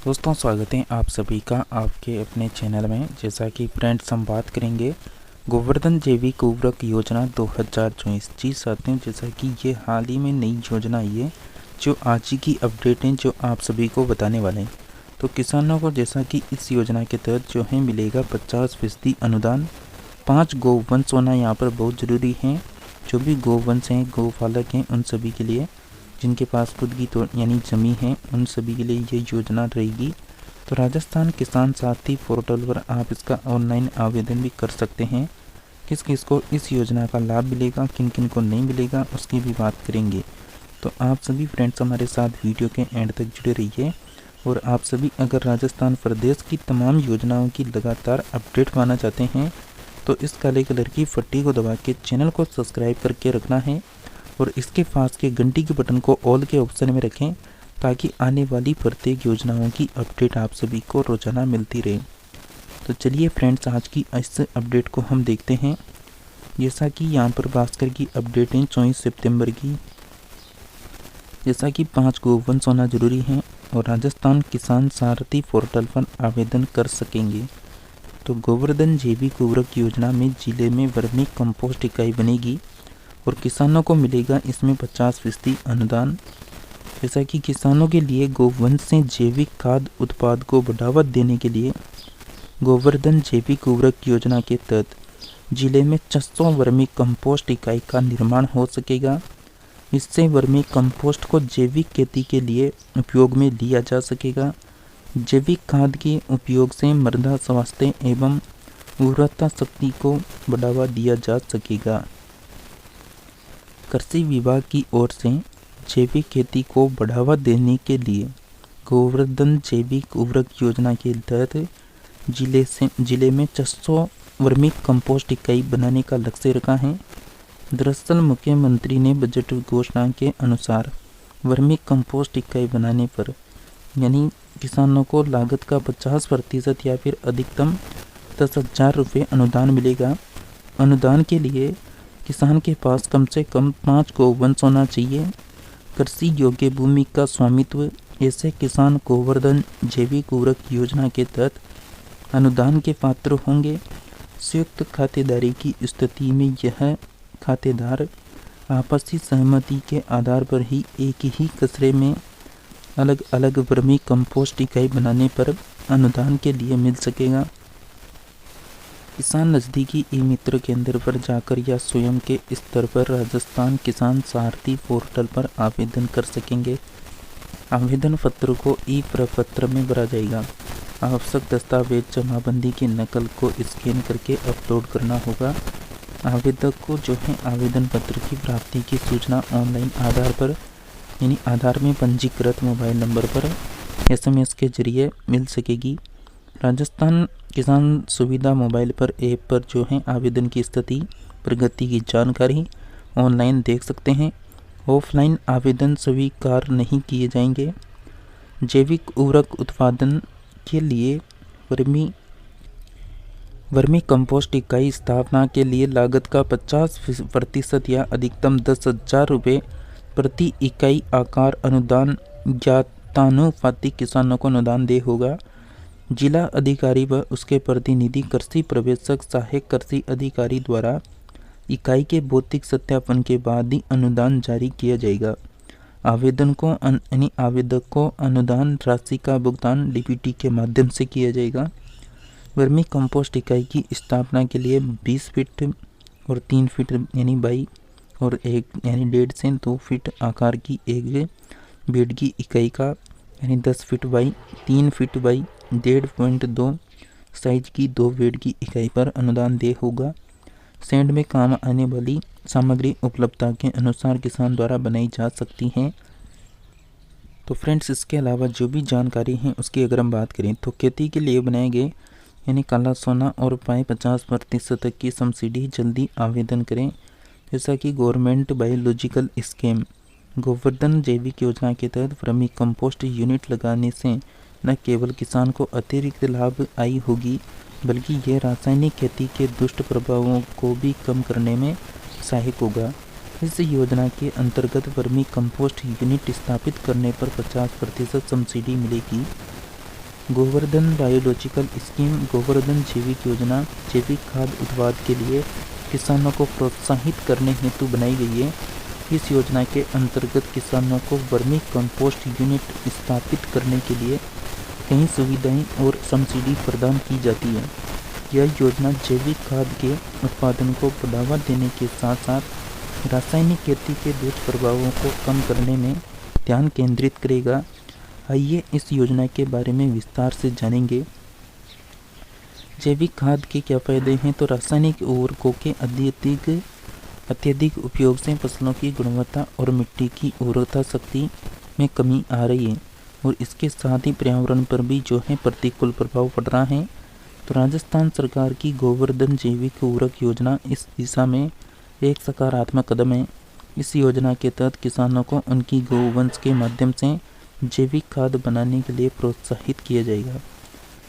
दोस्तों स्वागत है आप सभी का आपके अपने चैनल में। जैसा कि फ्रेंड्स हम बात करेंगे गोवर्धन जैविक उर्वरक योजना 2024। जी साथियों, जैसा कि ये हाल ही में नई योजना आई है जो आज ही की अपडेट है जो आप सभी को बताने वाले हैं। तो किसानों को जैसा कि इस योजना के तहत जो है मिलेगा 50% अनुदान। 5 गौवंश होना यहाँ पर बहुत ज़रूरी है। जो भी गौवंश हैं, गौपालक हैं, उन सभी के लिए, जिनके पास खुद की तो यानी ज़मीन है, उन सभी के लिए ये योजना रहेगी। तो राजस्थान किसान साथी पोर्टल पर आप इसका ऑनलाइन आवेदन भी कर सकते हैं। किस किस को इस योजना का लाभ मिलेगा, किन किन को नहीं मिलेगा, उसकी भी बात करेंगे। तो आप सभी फ्रेंड्स हमारे साथ वीडियो के एंड तक जुड़े रहिए। और आप सभी अगर राजस्थान प्रदेश की तमाम योजनाओं की लगातार अपडेट पाना चाहते हैं तो इस काले कलर की पट्टी को दबा के चैनल को सब्सक्राइब करके रखना है और इसके पास के घंटी के बटन को ऑल के ऑप्शन में रखें ताकि आने वाली प्रत्येक योजनाओं की अपडेट आप सभी को रोजाना मिलती रहे। तो चलिए फ्रेंड्स, आज की इस अपडेट को हम देखते हैं। जैसा कि यहाँ पर भास्कर की अपडेट है 24 सितंबर की। जैसा कि 5 गौवंश होना जरूरी है और राजस्थान किसान सारथी पोर्टल पर आवेदन कर सकेंगे। तो गोवर्धन जैविक उर्वरक योजना में जिले में वर्मी कंपोस्ट इकाई बनेगी और किसानों को मिलेगा इसमें 50% अनुदान। जैसा कि किसानों के लिए गोवंश से जैविक खाद्य उत्पाद को बढ़ावा देने के लिए गोवर्धन जैविक उर्वरक योजना के तहत जिले में 600 वर्मी कंपोस्ट इकाई का निर्माण हो सकेगा। इससे वर्मी कंपोस्ट को जैविक खेती के लिए उपयोग में लिया जा सकेगा। जैविक खाद के उपयोग से मृदा स्वास्थ्य एवं उर्वरता शक्ति को बढ़ावा दिया जा सकेगा। कृषि विभाग की ओर से जैविक खेती को बढ़ावा देने के लिए गोवर्धन जैविक उर्वरक योजना के तहत जिले में 600 वर्मी कंपोस्ट इकाई बनाने का लक्ष्य रखा है। दरअसल मुख्यमंत्री ने बजट घोषणा के अनुसार वर्मी कंपोस्ट इकाई बनाने पर यानी किसानों को लागत का 50% या फिर अधिकतम 10,000 रुपये अनुदान मिलेगा। अनुदान के लिए किसान के पास कम से कम 5 गौवंश होना चाहिए। कृषि योग्य भूमि का स्वामित्व। ऐसे किसान गोवर्धन जैविक उर्वरक योजना के तहत अनुदान के पात्र होंगे। संयुक्त खातेदारी की स्थिति में यह खातेदार आपसी सहमति के आधार पर ही एक ही कचरे में अलग अलग वर्मी कंपोस्ट इकाई बनाने पर अनुदान के लिए मिल सकेगा। किसान नज़दीकी ई मित्र केंद्र पर जाकर या स्वयं के स्तर पर राजस्थान किसान सारथी पोर्टल पर आवेदन कर सकेंगे। आवेदन पत्र को ई प्रपत्र में भरा जाएगा। आवश्यक दस्तावेज जमाबंदी की नकल को स्कैन करके अपलोड करना होगा। आवेदक को जो है आवेदन पत्र की प्राप्ति की सूचना ऑनलाइन आधार पर यानी आधार में पंजीकृत मोबाइल नंबर पर SMS के जरिए मिल सकेगी। राजस्थान किसान सुविधा मोबाइल पर ऐप पर जो है आवेदन की स्थिति प्रगति की जानकारी ऑनलाइन देख सकते हैं। ऑफलाइन आवेदन स्वीकार नहीं किए जाएंगे। जैविक उर्वरक उत्पादन के लिए वर्मी कंपोस्ट इकाई स्थापना के लिए लागत का 50% या अधिकतम 10,000 रुपये प्रति इकाई आकार अनुदान ज्ञातानुपातिक किसानों को अनुदान दे होगा। जिला अधिकारी व उसके प्रतिनिधि कृषि पर्यवेक्षक सहायक कृषि अधिकारी द्वारा इकाई के भौतिक सत्यापन के बाद ही अनुदान जारी किया जाएगा। आवेदक को अनुदान राशि का भुगतान DBT के माध्यम से किया जाएगा। वर्मी कंपोस्ट इकाई की स्थापना के लिए 20 फीट और 3 फीट यानी बाई और 1.5 से 2 फीट आकार की एक बेड की इकाई का यानी 10 feet by 3 feet by 1.5.2 size की 2 बेड की इकाई पर अनुदान दे होगा। सेंड में काम आने वाली सामग्री उपलब्धता के अनुसार किसान द्वारा बनाई जा सकती हैं। तो फ्रेंड्स, इसके अलावा जो भी जानकारी है उसकी अगर हम बात करें तो खेती के लिए बनाए गए यानी काला सोना और पाए 50% तक की सब्सिडी जल्दी आवेदन करें। जैसा कि गवर्नमेंट बायोलॉजिकल स्कीम गोवर्धन जैविक योजना के तहत वर्मी कंपोस्ट यूनिट लगाने से न केवल किसान को अतिरिक्त लाभ आई होगी बल्कि यह रासायनिक खेती के दुष्ट प्रभावों को भी कम करने में सहायक होगा। इस योजना के अंतर्गत वर्मी कंपोस्ट यूनिट स्थापित करने पर 50% सब्सिडी मिलेगी। गोवर्धन बायोलॉजिकल स्कीम गोवर्धन जैविक योजना जैविक खाद उत्पाद के लिए किसानों को प्रोत्साहित करने हेतु बनाई गई है। इस योजना के अंतर्गत किसानों को वर्मी कंपोस्ट यूनिट स्थापित करने के लिए कई सुविधाएं और सब्सिडी प्रदान की जाती है। यह योजना जैविक खाद के उत्पादन को बढ़ावा देने के साथ साथ रासायनिक खेती के दुष्प्रभावों को कम करने में ध्यान केंद्रित करेगा। आइए इस योजना के बारे में विस्तार से जानेंगे। जैविक खाद के क्या फायदे हैं? तो रासायनिक उर्वरकों के अत्यधिक उपयोग से फसलों की गुणवत्ता और मिट्टी की उर्वरता शक्ति में कमी आ रही है और इसके साथ ही पर्यावरण पर भी जो है प्रतिकूल प्रभाव पड़ रहा है। तो राजस्थान सरकार की गोवर्धन जैविक उर्वरक योजना इस दिशा में एक सकारात्मक कदम है। इस योजना के तहत किसानों को उनकी गोवंश के माध्यम से जैविक खाद बनाने के लिए प्रोत्साहित किया जाएगा।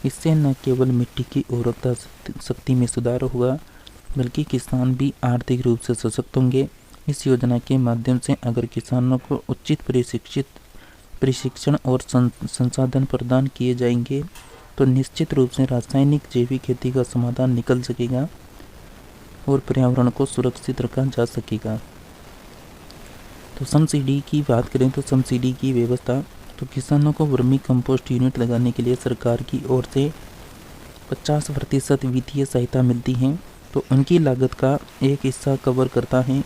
इससे न केवल मिट्टी की उर्वरकता शक्ति में सुधार होगा बल्कि किसान भी आर्थिक रूप से सशक्त होंगे। इस योजना के माध्यम से अगर किसानों को उचित प्रशिक्षण और संसाधन प्रदान किए जाएंगे तो निश्चित रूप से रासायनिक जैविक खेती का समाधान निकल सकेगा और पर्यावरण को सुरक्षित रखा जा सकेगा। तो सब्सिडी की बात करें तो सब्सिडी की व्यवस्था, तो किसानों को वर्मी कंपोस्ट यूनिट लगाने के लिए सरकार की ओर से 50% वित्तीय सहायता मिलती है। तो उनकी लागत का एक हिस्सा कवर करता है।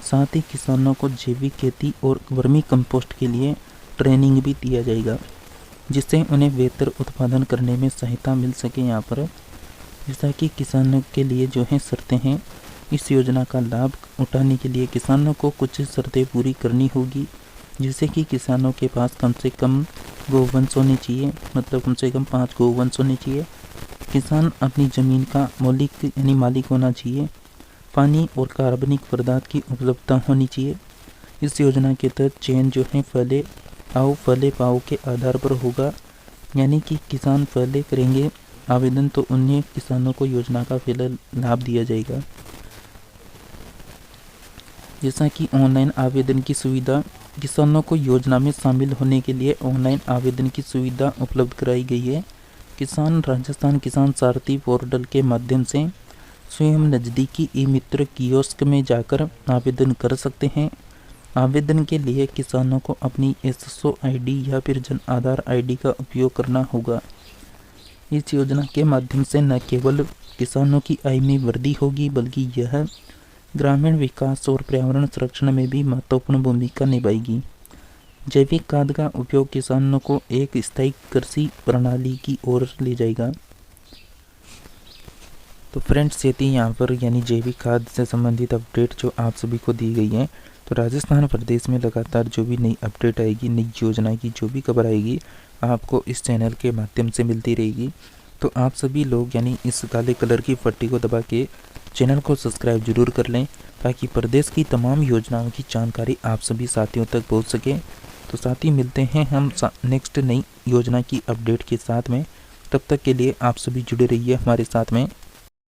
साथ ही किसानों को जैविक खेती और वर्मी कंपोस्ट के लिए ट्रेनिंग भी दिया जाएगा जिससे उन्हें बेहतर उत्पादन करने में सहायता मिल सके। यहाँ पर जैसा कि किसानों के लिए जो है शर्तें हैं, इस योजना का लाभ उठाने के लिए किसानों को कुछ शर्तें पूरी करनी होगी, जिससे कि किसानों के पास कम से कम गोवंश होने चाहिए, मतलब कम से कम 5 गोवंश होने चाहिए। किसान अपनी ज़मीन का मालिक होना चाहिए। पानी और कार्बनिक पदार्थ की उपलब्धता होनी चाहिए। इस योजना के तहत चयन जो है फले पाओ के आधार पर होगा, यानी कि किसान पहले करेंगे आवेदन तो उन्हें किसानों को योजना का पहले लाभ दिया जाएगा। जैसा कि ऑनलाइन आवेदन की सुविधा, किसानों को योजना में शामिल होने के लिए ऑनलाइन आवेदन की सुविधा उपलब्ध कराई गई है। किसान राजस्थान किसान सारथी पोर्टल के माध्यम से स्वयं नज़दीकी ई मित्र कियोस्क में जाकर आवेदन कर सकते हैं। आवेदन के लिए किसानों को अपनी SSO ID या फिर जन आधार ID का उपयोग करना होगा। इस योजना के माध्यम से न केवल किसानों की आय में वृद्धि होगी बल्कि यह ग्रामीण विकास और पर्यावरण संरक्षण में भी महत्वपूर्ण भूमिका निभाएगी। जैविक खाद का उपयोग किसानों को एक स्थायी कृषि प्रणाली की ओर ले जाएगा। तो फ्रेंड्स, ये थी यहाँ पर यानी जैविक खाद से संबंधित अपडेट जो आप सभी को दी गई है। तो राजस्थान प्रदेश में लगातार जो भी नई अपडेट आएगी, नई योजना की जो भी खबर आएगी, आपको इस चैनल के माध्यम से मिलती रहेगी। तो आप सभी लोग यानी इस काले कलर की पट्टी को दबा के चैनल को सब्सक्राइब जरूर कर लें ताकि प्रदेश की तमाम योजनाओं की जानकारी आप सभी साथियों तक पहुंच सके। तो साथी मिलते हैं हम नेक्स्ट नई योजना की अपडेट के साथ में। तब तक के लिए आप सभी जुड़े रहिए हमारे साथ में।